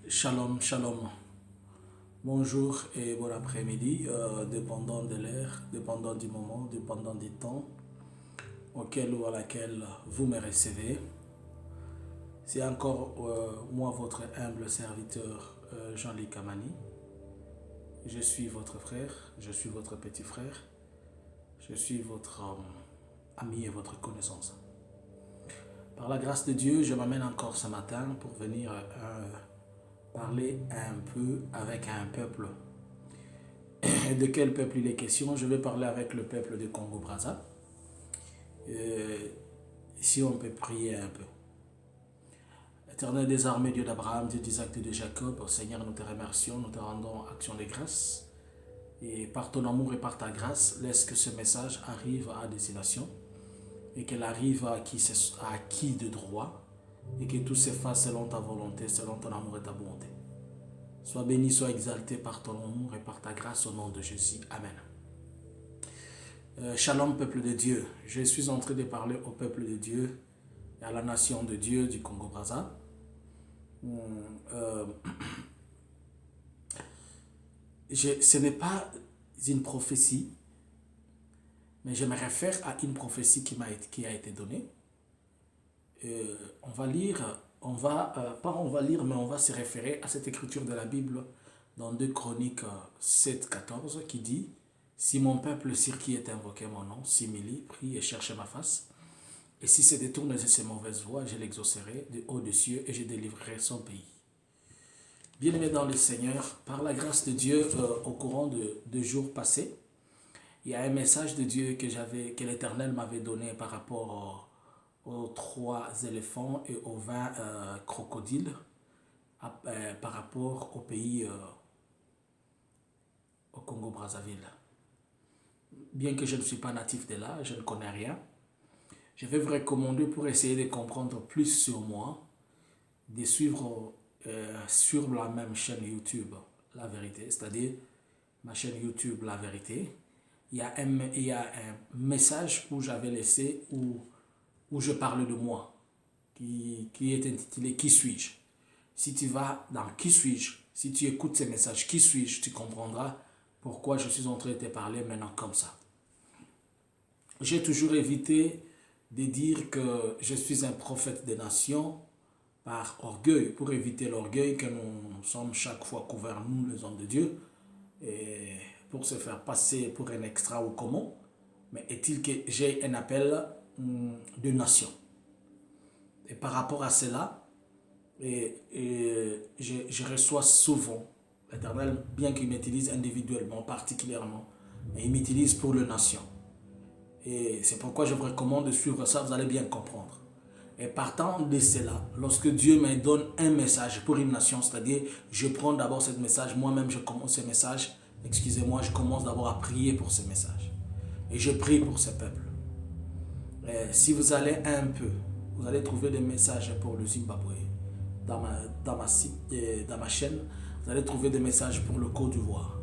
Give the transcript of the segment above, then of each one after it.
Shalom, shalom. Bonjour et bon après-midi, dépendant de l'heure, dépendant du moment, dépendant du temps auquel ou à laquelle vous me recevez. C'est encore moi, votre humble serviteur Jean-Luc Kamani. Je suis votre frère, je suis votre petit frère, je suis votre ami et votre connaissance. Par la grâce de Dieu, je m'amène encore ce matin pour venir parler un peu avec un peuple. Et de quel peuple il est question? Je vais parler avec le peuple du Congo-Brazza. Si on peut prier un peu. Éternel des armées, Dieu d'Abraham, Dieu d'Isaac et de Jacob, Seigneur, nous te remercions, nous te rendons action de grâce. Et par ton amour et par ta grâce, laisse que ce message arrive à destination et qu'il arrive à qui de droit et que tout se fasse selon ta volonté, selon ton amour et ta bonté. Sois béni, sois exalté par ton amour et par ta grâce au nom de Jésus. Amen. Shalom, peuple de Dieu. Je suis en train de parler au peuple de Dieu et à la nation de Dieu du Congo-Brazza. Ce n'est pas une prophétie, mais je me réfère à une prophétie qui a été donnée. On va lire, mais on va se référer à cette écriture de la Bible dans 2 Chroniques 7, 14 qui dit « Si mon peuple sur qui est invoqué mon nom, s'humilie, prie et cherche ma face, et si se détourne de ses mauvaises voies, je l'exaucerai de haut des cieux et je délivrerai son pays. » Bien-aimés dans le Seigneur, par la grâce de Dieu, au courant de jours passés, il y a un message de Dieu que l'Éternel m'avait donné par rapport aux 3 éléphants et aux 20 crocodiles, par rapport au pays, au Congo-Brazzaville. Bien que je ne suis pas natif de là, je ne connais rien, je vais vous recommander, pour essayer de comprendre plus sur moi, de suivre sur la même chaîne YouTube La Vérité, c'est-à-dire ma chaîne YouTube La Vérité. Il y a un message où j'avais laissé, où je parle de moi, qui est intitulé « Qui suis-je » Si tu vas dans « Qui suis-je », si tu écoutes ces messages « Qui suis-je », tu comprendras pourquoi je suis en train de te parler maintenant comme ça. J'ai toujours évité de dire que je suis un prophète des nations par orgueil, pour éviter l'orgueil que nous sommes chaque fois couverts, nous les hommes de Dieu, et pour se faire passer pour un extra ou comment. Mais est-il que j'ai un appel de nation? Et par rapport à cela, je reçois souvent l'Éternel, bien qu'il m'utilise individuellement, particulièrement, et il m'utilise pour les nations. Et c'est pourquoi je vous recommande de suivre ça, vous allez bien comprendre. Et partant de cela, lorsque Dieu me donne un message pour une nation, c'est-à-dire je prends d'abord ce message, moi-même je commence ce message, excusez-moi, je commence d'abord à prier pour ce message. Et je prie pour ce peuple. Et si vous allez un peu, vous allez trouver des messages pour le Zimbabwe. Dans ma chaîne, vous allez trouver des messages pour le Côte d'Ivoire.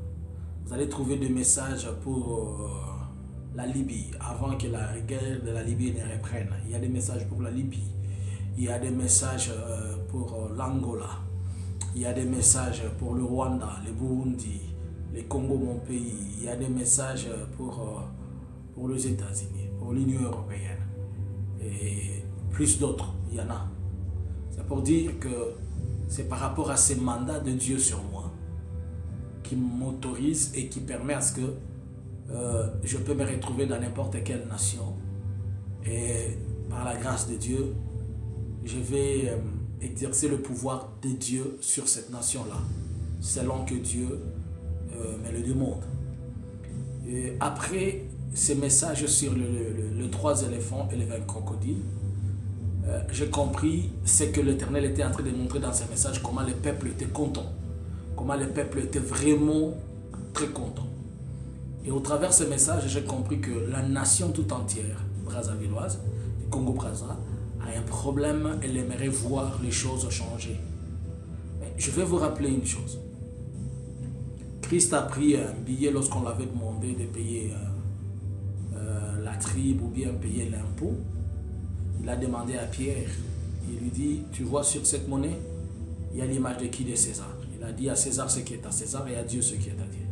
Vous allez trouver des messages pour la Libye, avant que la guerre de la Libye ne reprenne. Il y a des messages pour la Libye. Il y a des messages pour l'Angola. Il y a des messages pour le Rwanda, le Burundi, le Congo, mon pays. Il y a des messages pour les États-Unis, pour l'Union européenne. Et plus d'autres, il y en a. C'est pour dire que c'est par rapport à ces mandats de Dieu sur moi qui m'autorise et qui permet à ce que je peux me retrouver dans n'importe quelle nation. Et par la grâce de Dieu, je vais exercer le pouvoir de Dieu sur cette nation-là, selon que Dieu me le demande. Et après ces messages sur les 3 éléphants et les 20 crocodiles, j'ai compris ce que l'Éternel était en train de montrer dans ces messages, comment le peuple était content, comment le peuple était vraiment très content. Et au travers de ce message, j'ai compris que la nation tout entière, brazzavilloise, du Congo-Brazza, a un problème, elle aimerait voir les choses changer. Mais je vais vous rappeler une chose. Christ a pris un billet lorsqu'on l'avait demandé de payer la tribu ou bien payer l'impôt. Il a demandé à Pierre, il lui dit, tu vois sur cette monnaie, Il y a l'image de qui? De César. Il a dit à César ce qui est à César et à Dieu ce qui est à Dieu.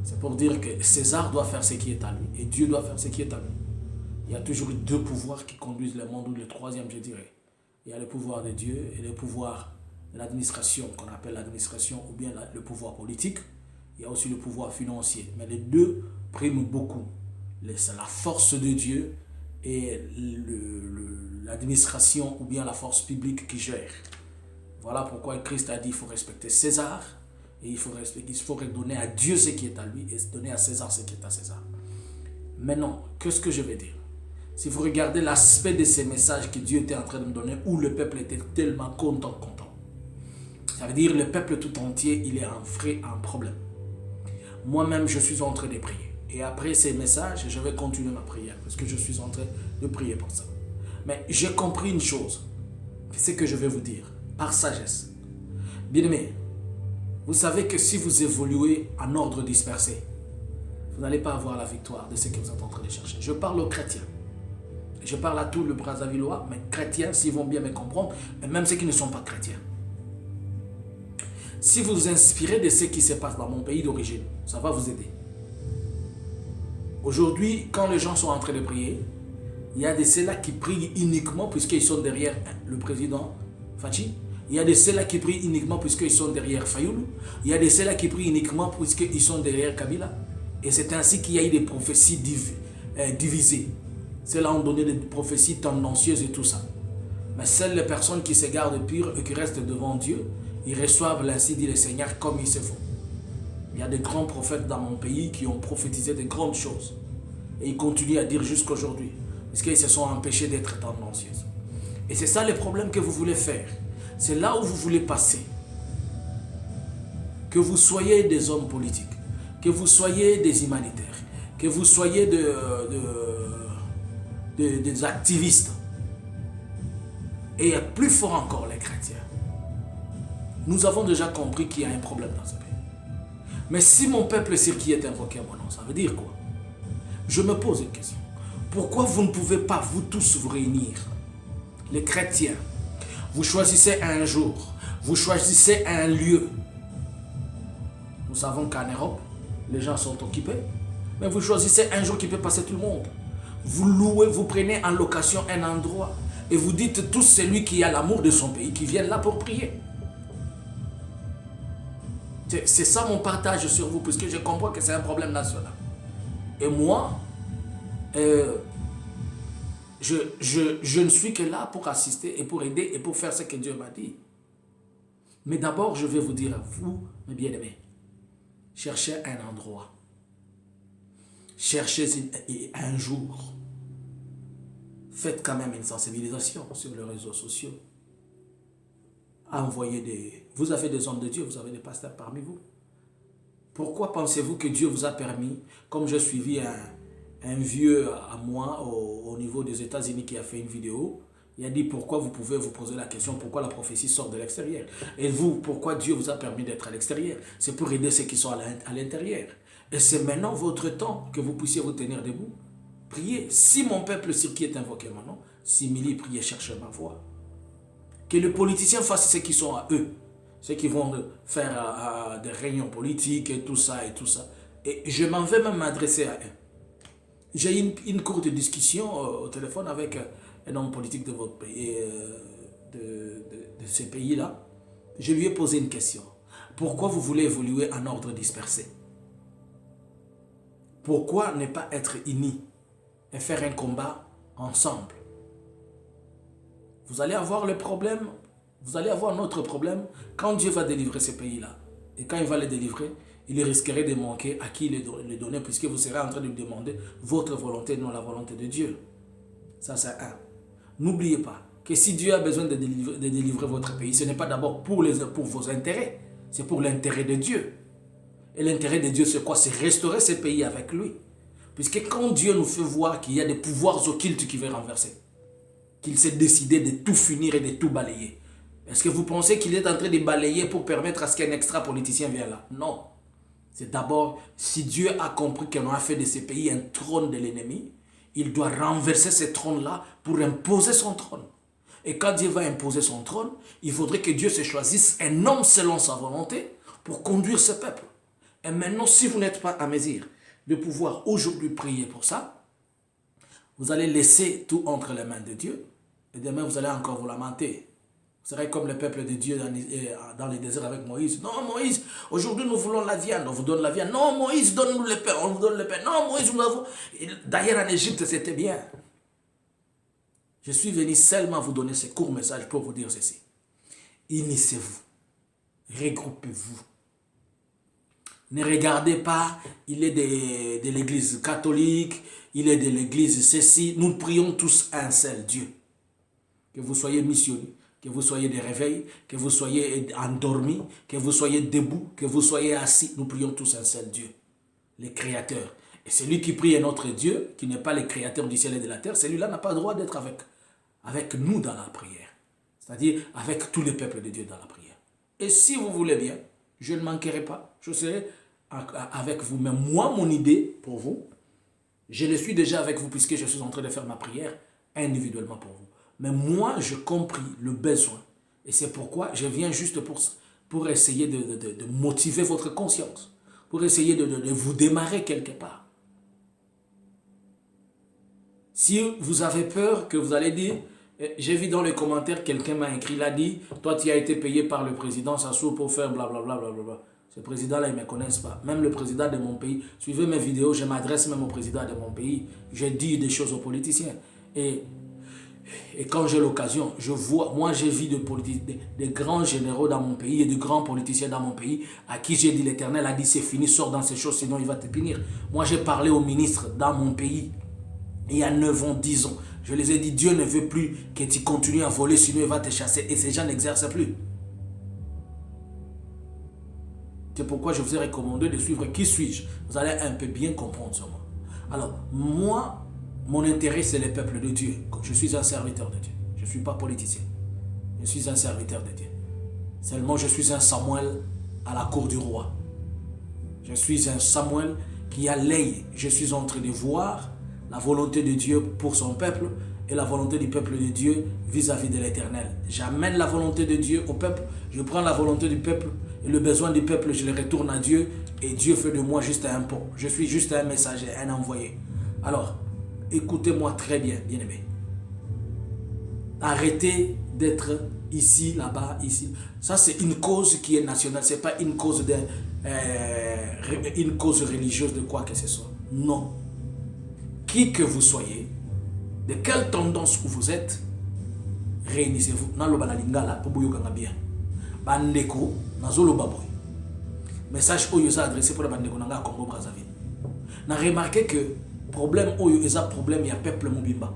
C'est pour dire que César doit faire ce qui est à lui et Dieu doit faire ce qui est à lui. Il y a toujours deux pouvoirs qui conduisent le monde, ou le troisième, je dirais. Il y a le pouvoir de Dieu et le pouvoir de l'administration, qu'on appelle l'administration, ou bien le pouvoir politique. Il y a aussi le pouvoir financier. Mais les deux priment beaucoup. C'est la force de Dieu et l'administration ou bien la force publique qui gère. Voilà pourquoi Christ a dit qu'il faut respecter César et il faut redonner à Dieu ce qui est à lui et donner à César ce qui est à César. Maintenant, qu'est-ce que je vais dire? Si vous regardez l'aspect de ces messages que Dieu était en train de me donner, où le peuple était tellement content. Ça veut dire le peuple tout entier, il est en problème. Moi-même, je suis en train de prier. Et après ces messages, je vais continuer ma prière parce que je suis en train de prier pour ça. Mais j'ai compris une chose. C'est ce que je vais vous dire, par sagesse. Bien-aimés, vous savez que si vous évoluez en ordre dispersé, vous n'allez pas avoir la victoire de ce que vous êtes en train de chercher. Je parle aux chrétiens. Je parle à tous les Brazzavillois, mais chrétiens, s'ils vont bien me comprendre, et même ceux qui ne sont pas chrétiens. Si vous vous inspirez de ce qui se passe dans mon pays d'origine, ça va vous aider. Aujourd'hui, quand les gens sont en train de prier, il y a de ceux-là qui prient uniquement puisqu'ils sont derrière le président Fachi. Il y a de ceux-là qui prient uniquement puisqu'ils sont derrière Fayoulou. Il y a de ceux-là qui prient uniquement puisqu'ils sont derrière Kabila. Et c'est ainsi qu'il y a eu des prophéties divisées. Ceux-là ont donné des prophéties tendancieuses et tout ça. Mais seules les personnes qui se gardent pures et qui restent devant Dieu, ils reçoivent l'ainsi dit le Seigneur comme il se faut. Il y a des grands prophètes dans mon pays qui ont prophétisé de grandes choses. Et ils continuent à dire jusqu'à aujourd'hui. Parce qu'ils se sont empêchés d'être tendancieux. Et c'est ça le problème que vous voulez faire. C'est là où vous voulez passer. Que vous soyez des hommes politiques, que vous soyez des humanitaires, que vous soyez des activistes. Et plus fort encore les chrétiens. Nous avons déjà compris qu'il y a un problème dans ce pays. Mais si mon peuple sur qui est invoqué à mon nom, ça veut dire quoi? Je me pose une question. Pourquoi vous ne pouvez pas, vous tous, vous réunir? Les chrétiens, vous choisissez un jour, vous choisissez un lieu. Nous savons qu'en Europe, les gens sont occupés. Mais vous choisissez un jour qui peut passer tout le monde. Vous louez, vous prenez en location un endroit. Et vous dites tous celui qui a l'amour de son pays, qui vient là pour prier. C'est ça mon partage sur vous, puisque je comprends que c'est un problème national. Et moi, je ne suis que là pour assister et pour aider et pour faire ce que Dieu m'a dit. Mais d'abord, je vais vous dire à vous, mes bien-aimés, cherchez un endroit. Cherchez un jour. Faites quand même une sensibilisation sur les réseaux sociaux. Vous avez des hommes de Dieu, vous avez des pasteurs parmi vous. Pourquoi pensez-vous que Dieu vous a permis, comme j'ai suivi un vieux à moi au niveau des États-Unis qui a fait une vidéo, il a dit pourquoi vous pouvez vous poser la question, pourquoi la prophétie sort de l'extérieur. Et vous, pourquoi Dieu vous a permis d'être à l'extérieur? C'est pour aider ceux qui sont à l'intérieur. Et c'est maintenant votre temps que vous puissiez vous tenir debout. Priez. Si mon peuple sur qui est invoqué maintenant, simili, priez, cherchez ma voix. Que les politiciens fassent ce qui sont à eux. Ceux qui vont faire des réunions politiques et tout ça. Et je m'en vais même m'adresser à eux. J'ai eu une courte discussion au téléphone avec un homme politique de votre pays, de ce pays-là. Je lui ai posé une question. Pourquoi vous voulez évoluer en ordre dispersé? Pourquoi ne pas être unis et faire un combat ensemble? Vous allez avoir le problème, vous allez avoir notre problème quand Dieu va délivrer ces pays-là. Et quand il va les délivrer, il risquerait de manquer à qui les donner, puisque vous serez en train de lui demander votre volonté, non la volonté de Dieu. Ça, c'est un. N'oubliez pas que si Dieu a besoin de délivrer votre pays, ce n'est pas d'abord pour vos intérêts, c'est pour l'intérêt de Dieu. Et l'intérêt de Dieu, c'est quoi? C'est restaurer ces pays avec lui. Puisque quand Dieu nous fait voir qu'il y a des pouvoirs occultes qui veulent renverser, qu'il s'est décidé de tout finir et de tout balayer, est-ce que vous pensez qu'il est en train de balayer pour permettre à ce qu'un extra politicien vienne là? Non. C'est d'abord, si Dieu a compris qu'on a fait de ces pays un trône de l'ennemi, il doit renverser ce trône-là pour imposer son trône. Et quand Dieu va imposer son trône, il faudrait que Dieu se choisisse un homme selon sa volonté pour conduire ce peuple. Et maintenant, si vous n'êtes pas à mesure de pouvoir aujourd'hui prier pour ça, vous allez laisser tout entre les mains de Dieu. Et demain, vous allez encore vous lamenter. Vous serez comme le peuple de Dieu dans les déserts avec Moïse. Non, Moïse, aujourd'hui nous voulons la viande, on vous donne la viande. Non, Moïse, donne-nous le pain, on vous donne le pain. Non, Moïse, nous avons... D'ailleurs, en Égypte, c'était bien. Je suis venu seulement vous donner ce court message pour vous dire ceci. Unissez-vous. Regroupez-vous. Ne regardez pas, il est de l'église catholique, il est de l'église ceci. Nous prions tous un seul Dieu. Que vous soyez missionnaires, que vous soyez des réveils, que vous soyez endormis, que vous soyez debout, que vous soyez assis. Nous prions tous un seul Dieu, le Créateur. Et celui qui prie est notre Dieu, qui n'est pas le Créateur du ciel et de la terre, celui-là n'a pas le droit d'être avec nous dans la prière. C'est-à-dire avec tous les peuples de Dieu dans la prière. Et si vous voulez bien, je ne manquerai pas. Je serai avec vous. Mais moi, mon idée pour vous, je le suis déjà avec vous puisque je suis en train de faire ma prière individuellement pour vous. Mais moi, j'ai compris le besoin. Et c'est pourquoi je viens juste pour essayer de motiver votre conscience. Pour essayer de vous démarrer quelque part. Si vous avez peur que vous allez dire... J'ai vu dans les commentaires, quelqu'un m'a écrit, il a dit, toi tu as été payé par le président Sassou pour faire blablabla. Ce président-là, ils ne me connaissent pas. Même le président de mon pays. Suivez mes vidéos, je m'adresse même au président de mon pays. Je dis des choses aux politiciens. Et quand j'ai l'occasion, je vois, moi j'ai vu des grands généraux dans mon pays et de grands politiciens dans mon pays à qui j'ai dit l'Éternel a dit c'est fini, sors dans ces choses, sinon il va te punir. Moi j'ai parlé aux ministres dans mon pays il y a 9 ans, 10 ans. Je les ai dit, Dieu ne veut plus que tu continues à voler, sinon il va te chasser. Et ces gens n'exercent plus. C'est pourquoi je vous ai recommandé de suivre Qui suis-je. Vous allez un peu bien comprendre sur moi. Alors, moi, mon intérêt, c'est le peuple de Dieu. Je suis un serviteur de Dieu. Je ne suis pas politicien. Je suis un serviteur de Dieu. Seulement, je suis un Samuel à la cour du roi. Je suis un Samuel qui a l'œil. Je suis en train de voir la volonté de Dieu pour son peuple et la volonté du peuple de Dieu vis-à-vis de l'Éternel. J'amène la volonté de Dieu au peuple, je prends la volonté du peuple et le besoin du peuple, je le retourne à Dieu et Dieu fait de moi juste un pont. Je suis juste un messager, un envoyé. Alors, écoutez-moi très bien, bien-aimés. Arrêtez d'être ici, là-bas, ici. Ça, c'est une cause qui est nationale, ce n'est pas une cause religieuse de quoi que ce soit. Non. Qui que vous soyez, de quelle tendance vous êtes, réunissez-vous. Naloba na lingala pour boyo kanga bien. Bandeko nazolo baboy. Message oyo za adressé pour bandeko nanga Congo Brazzaville. Na remarqué que problème oyo eza problème ya peuple mobimba.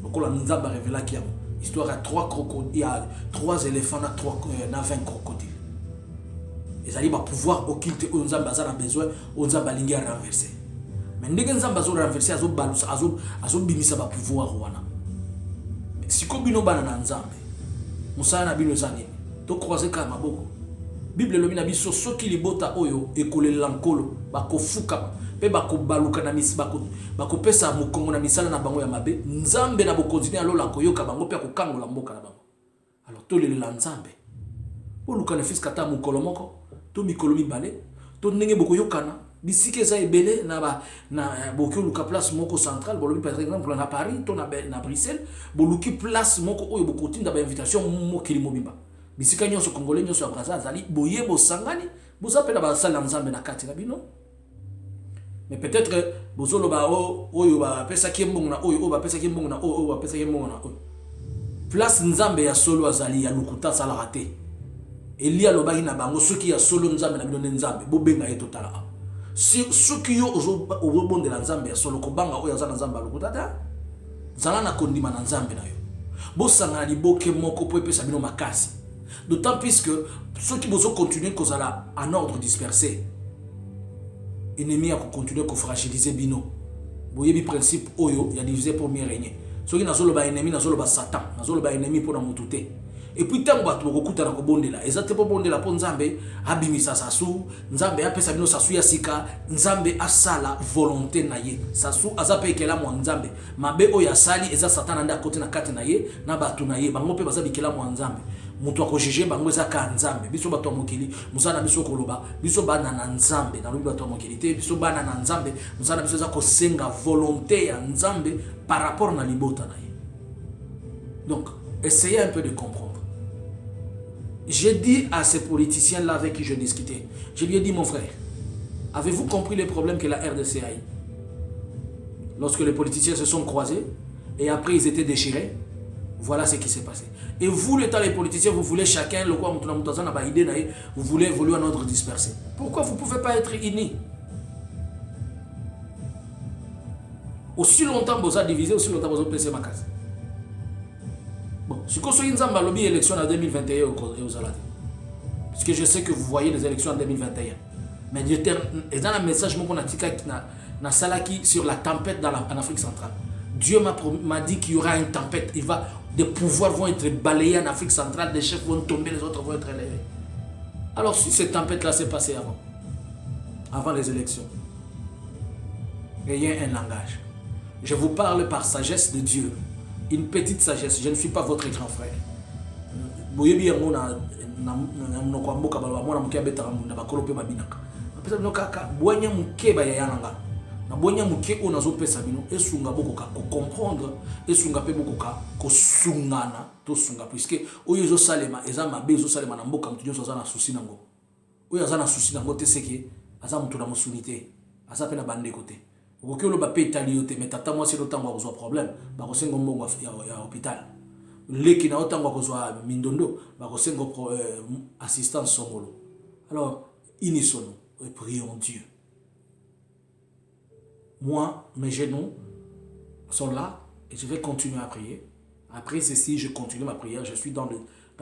Donc la nzamba révéla qui a histoire à 3 crocodiles, il y a 3 éléphants na 20 crocodiles. Ils allaient pouvoir occulter oyo nzamba za na besoin oyo nzamba lingi à renverser. Mais ndenge nzamba zo renverser azo bimisa ba pouvoir wana. Siko bino bana na nzambe. Musala na bino zanini. To croiser ka maboko. Bible lobi na biso soki libota oyo ekolela nkolo bakofuka pe bakobaluka na misi bakopesa mokongo na misala na bango ya mabe nzambe na bokonzini alola koyoka bango pe kokangola mboka na bango. Alors to lelela nzambe. Boluka na fiskata mokolo moko to mikolo mibale to ndenge bokoyokana bisike eza ebele na bokioluka place moko centrale bolobi par exemple na Paris to na Bruxelles boluki place moko oyo bokotinda ba invitation mokili mobimba bisika nyonso congolais nyonso ya Brazzaville azali boye bosangani bozapela ba sala nzambe na kati na bino. Mais peut-être bozolo ba oyo ba pesa kiembongo na oyo ba pesa kiembongo na oyo ba pesa kiembongo na oyo place nzambe ya solo azali ya lukuta sala raté Elia lobaki na bango soki ya solo nzambe na bino nzambe bobenga ye totala. Si soki yo ozobondela nzambe ya solo kobanga oyo azana nzambe alukuta ta zala na kondima na nzambe na yo bosanga liboke moko po epesa bino makasi. D'autant plus que ceux qui vont continuer kozala en ordre dispersé ennemi a continuer ko fragiliser bino boyebi principe oyo ya diviser pour mieux régner. Ceux qui nazolo ba ennemi nazolo ba satan nazolo ba ennemi pour na mutute Et puis tant que tu as bondela, exactement bondela pour Nzambe, abimisa sasu, Nzambe apesa bino sasu ya sika, Nzambe asala volonté na ye. Sasu azape ekela mo Nzambe. Mabe o ya sali eza Satan anda kote na kati na ye, na batu na ye, bango pe baza bikela mo Nzambe. Mutu akojeje bango eza ka Nzambe. Biso bato mokili, musana biso koloba, biso bana na Nzambe, na lobi bato mokili te, biso bana na Nzambe, musana biso za kosenga volonté ya Nzambe par rapport na libota na ye. Donc, essayez un peu de comprendre. J'ai dit à ces politiciens-là avec qui je discutais, je lui ai dit, mon frère, avez-vous compris les problèmes que la RDC a eu? Lorsque les politiciens se sont croisés et après ils étaient déchirés, voilà ce qui s'est passé. Et vous, l'état les politiciens, vous voulez chacun, le quoi, vous voulez évoluer en ordre dispersé. Pourquoi vous ne pouvez pas être unis? Aussi longtemps que vous avez divisé, aussi longtemps que vous avez pensé ma case. Bon, si vous avez une élection en 2021 aux Alades, parce que je sais que vous voyez les élections en 2021, mais dans le message que je salaki sur la tempête en Afrique centrale, Dieu m'a dit qu'il y aura une tempête, des pouvoirs vont être balayés en Afrique centrale, des chefs vont tomber, les autres vont être élevés. Alors si cette tempête-là s'est passée avant les élections, ayez un langage. Je vous parle par sagesse de Dieu. Une petite sagesse, je ne suis pas votre grand frère. Comprendre puisque oyo salema eza mabe zo salema na mboka mutu nyoso za na souci nango oyo za na souci nango te seke aza mutu na musunité aza pe na bande côté okoki oloba pe itali yote mais tata moi c'est le temps kozwa problème ba kosenga mbongo ya hôpital leki na otango kozwa mindondo ba kosenga assistance songolo. Alors unissons-nous et prions Dieu. Moi, mes genoux sont là et je vais continuer à prier. Après ceci, je continue ma prière. Je suis dans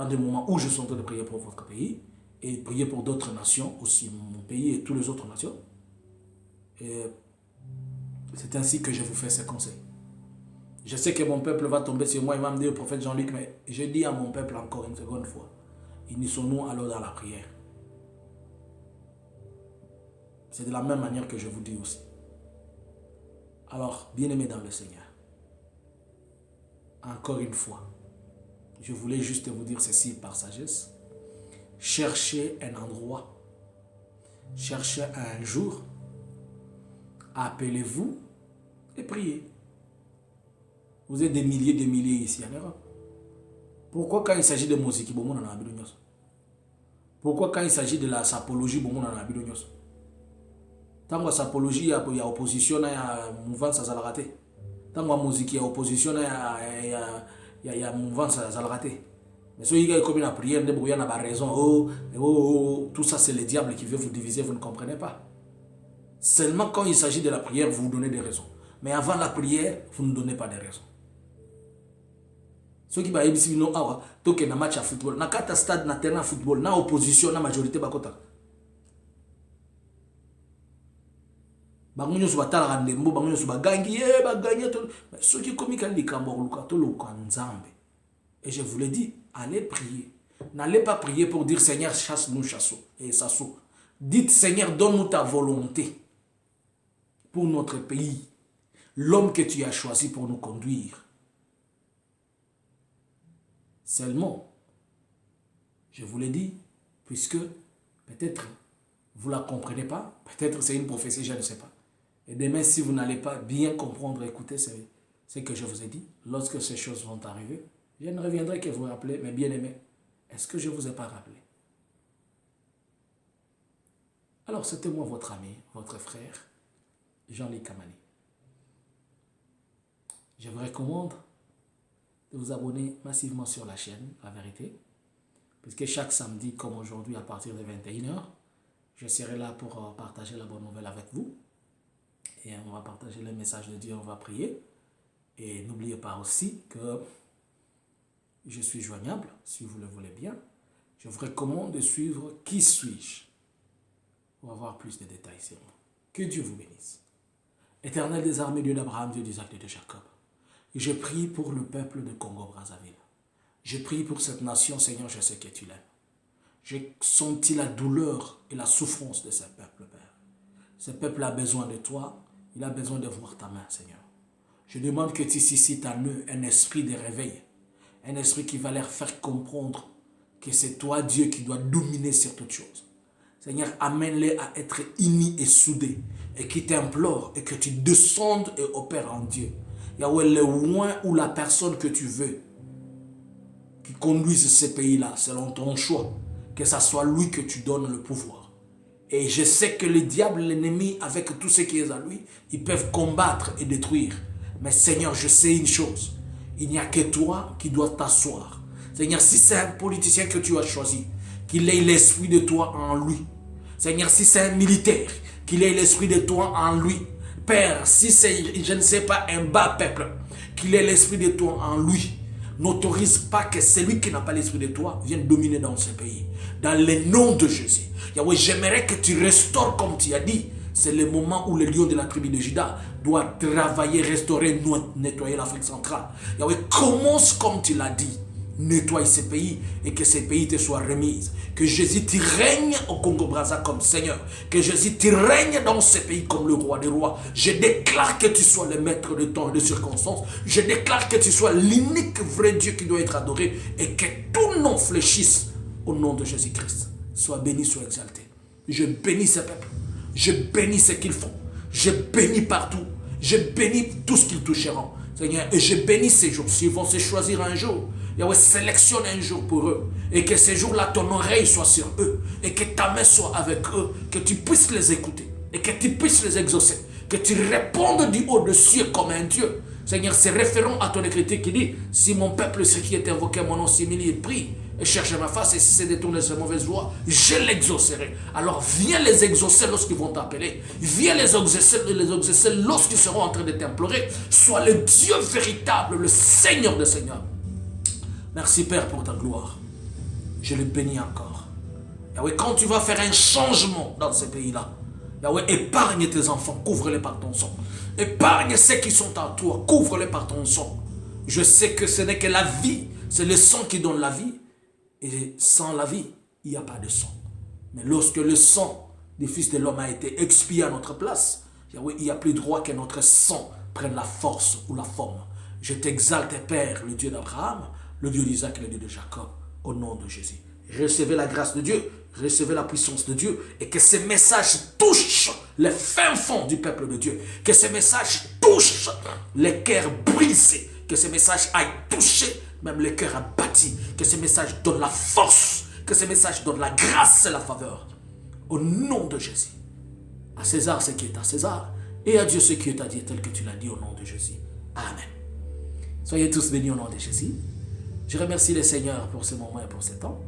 des moments où je suis en train de prier pour votre pays et prier pour d'autres nations, aussi mon pays et toutes les autres nations. Et c'est ainsi que je vous fais ces conseils. Je sais que mon peuple va tomber sur moi, il va me dire au prophète Jean-Luc, mais je dis à mon peuple encore une seconde fois, unissons-nous alors dans la prière. C'est de la même manière que je vous dis aussi. Alors, bien-aimés dans le Seigneur, encore une fois, je voulais juste vous dire ceci par sagesse. Cherchez un endroit, cherchez un jour, appelez-vous et priez. Vous êtes des milliers ici en Europe. Pourquoi quand il s'agit de musique, pourquoi quand il s'agit de la sapologie, tant que sapologie, il y a opposition, il y a mouvance, ça va rater. Tant que musique, il y a opposition, il y a mouvance, ça va rater. Mais si il y a comme une prière, il y a raison. Tout ça, c'est le diable qui veut vous diviser, vous ne comprenez pas. Seulement quand il s'agit de la prière, vous donnez des raisons. Mais avant la prière, vous ne donnez pas de raisons. Ceux qui ont dit que na match à football, na kata stade na terrain football, na opposition, na majorité bakota. Bangunyo suba tala ndembo, bangunyo suba gangi, baganya to. Mais ceux qui commis quand likambo luka to luka nzambe. Et je vous l'ai dit, allez prier. N'allez pas prier pour dire Seigneur chasse-nous chassons et sassou. Dites Seigneur donne-nous ta volonté pour notre pays, l'homme que tu as choisi pour nous conduire. Seulement, je vous l'ai dit, puisque peut-être vous ne la comprenez pas, peut-être c'est une prophétie, je ne sais pas. Et demain, si vous n'allez pas bien comprendre, écouter ce que je vous ai dit, lorsque ces choses vont arriver, je ne reviendrai que vous rappeler, mais bien aimé, est-ce que je ne vous ai pas rappelé? Alors, c'était moi, votre ami, votre frère, Jean-Luc Kamani. Je vous recommande de vous abonner massivement sur la chaîne, La Vérité, puisque chaque samedi, comme aujourd'hui, à partir de 21h, je serai là pour partager la bonne nouvelle avec vous. Et on va partager le message de Dieu, on va prier. Et n'oubliez pas aussi que je suis joignable, si vous le voulez bien. Je vous recommande de suivre Qui suis-je pour avoir plus de détails sur moi. Que Dieu vous bénisse. Éternel des armées, Dieu d'Abraham, Dieu d'Isaac, Dieu de Jacob. Je prie pour le peuple de Congo-Brazzaville. Je prie pour cette nation, Seigneur, je sais que tu l'aimes. J'ai senti la douleur et la souffrance de ce peuple, Père. Ce peuple a besoin de toi. Il a besoin de voir ta main, Seigneur. Je demande que tu suscites en eux un esprit de réveil. Un esprit qui va leur faire comprendre que c'est toi, Dieu, qui doit dominer sur toutes choses. Seigneur, amène-les à être unis et soudés. Et qui t'implore et que tu descendes et opères en Dieu. Yahweh, le loin ou la personne que tu veux qui conduise ce pays-là, selon ton choix, que ce soit lui que tu donnes le pouvoir. Et je sais que le diable, l'ennemi, avec tout ce qui est à lui, ils peuvent combattre et détruire. Mais Seigneur, je sais une chose. Il n'y a que toi qui dois t'asseoir. Seigneur, si c'est un politicien que tu as choisi, qu'il ait l'esprit de toi en lui. Seigneur, si c'est un militaire, qu'il ait l'esprit de toi en lui. Père, si c'est, je ne sais pas, un bas peuple, qu'il ait l'esprit de toi en lui. N'autorise pas que celui qui n'a pas l'esprit de toi vienne dominer dans ce pays. Dans le nom de Jésus. Yahweh, j'aimerais que tu restaures comme tu as dit. C'est le moment où le lion de la tribu de Juda doit travailler, restaurer, nettoyer l'Afrique centrale. Yahweh, commence comme tu l'as dit. Nettoie ces pays et que ces pays te soient remis. Que Jésus tu règne au Congo-Brazza comme Seigneur. Que Jésus tu règne dans ces pays comme le roi des rois. Je déclare que tu sois le maître de temps et de circonstances. Je déclare que tu sois l'unique vrai Dieu qui doit être adoré et que tout nom fléchisse au nom de Jésus-Christ. Sois béni, sois exalté. Je bénis ce peuple. Je bénis ce qu'ils font. Je bénis partout. Je bénis tout ce qu'ils toucheront. Seigneur, et je bénis ces jours. S'ils vont se choisir un jour, Yahweh, sélectionne un jour pour eux. Et que ces jours-là, ton oreille soit sur eux. Et que ta main soit avec eux. Que tu puisses les écouter. Et que tu puisses les exaucer. Que tu répondes du haut de cieux comme un Dieu. Seigneur, c'est référent à ton écriture qui dit, si mon peuple, ce qui est invoqué, mon nom s'humilie et prie, et cherche ma face, et si c'est détourné de ses mauvaises voies, je l'exaucerai. Alors viens les exaucer lorsqu'ils vont t'appeler. Viens les exaucer lorsqu'ils seront en train de t'implorer. Sois le Dieu véritable, le Seigneur des Seigneurs. Merci Père pour ta gloire. Je le bénis encore. Yahweh, quand tu vas faire un changement dans ce pays-là, Yahweh, épargne tes enfants, couvre-les par ton sang. Épargne ceux qui sont à toi, couvre-les par ton sang. Je sais que ce n'est que la vie, c'est le sang qui donne la vie. Et sans la vie, il n'y a pas de sang. Mais lorsque le sang du Fils de l'homme a été expié à notre place, Yahweh, il n'y a plus droit que notre sang prenne la force ou la forme. Je t'exalte, Père, le Dieu d'Abraham, le Dieu d'Isaac et le Dieu de Jacob, au nom de Jésus. Recevez la grâce de Dieu, recevez la puissance de Dieu, et que ces messages touchent les fins fonds du peuple de Dieu. Que ces messages touchent les cœurs brisés. Que ces messages aillent toucher même les cœurs abattus. Que ces messages donnent la force. Que ces messages donnent la grâce et la faveur. Au nom de Jésus. À César ce qui est à César. Et à Dieu ce qui est à Dieu, tel que tu l'as dit au nom de Jésus. Amen. Soyez tous bénis au nom de Jésus. Je remercie le Seigneur pour ce moment et pour ce temps.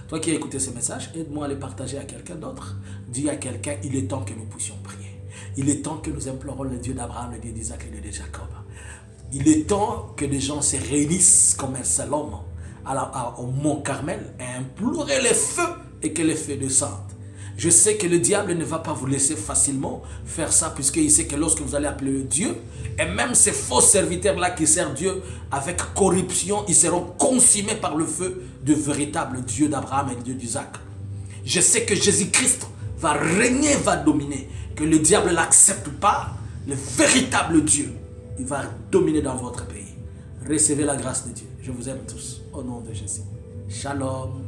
Toi qui as écouté ce message, aide-moi à le partager à quelqu'un d'autre. Dis à quelqu'un, il est temps que nous puissions prier. Il est temps que nous implorons le Dieu d'Abraham, le Dieu d'Isaac et le Dieu de Jacob. Il est temps que des gens se réunissent comme un seul homme au mont Carmel et implorer le feu et que le feu descende. Je sais que le diable ne va pas vous laisser facilement faire ça, puisqu'il sait que lorsque vous allez appeler Dieu, et même ces faux serviteurs-là qui servent Dieu avec corruption, ils seront consumés par le feu du véritable Dieu d'Abraham et Dieu d'Isaac. Je sais que Jésus-Christ va régner, va dominer, que le diable ne l'accepte pas, le véritable Dieu, il va dominer dans votre pays. Recevez la grâce de Dieu. Je vous aime tous, au nom de Jésus. Shalom.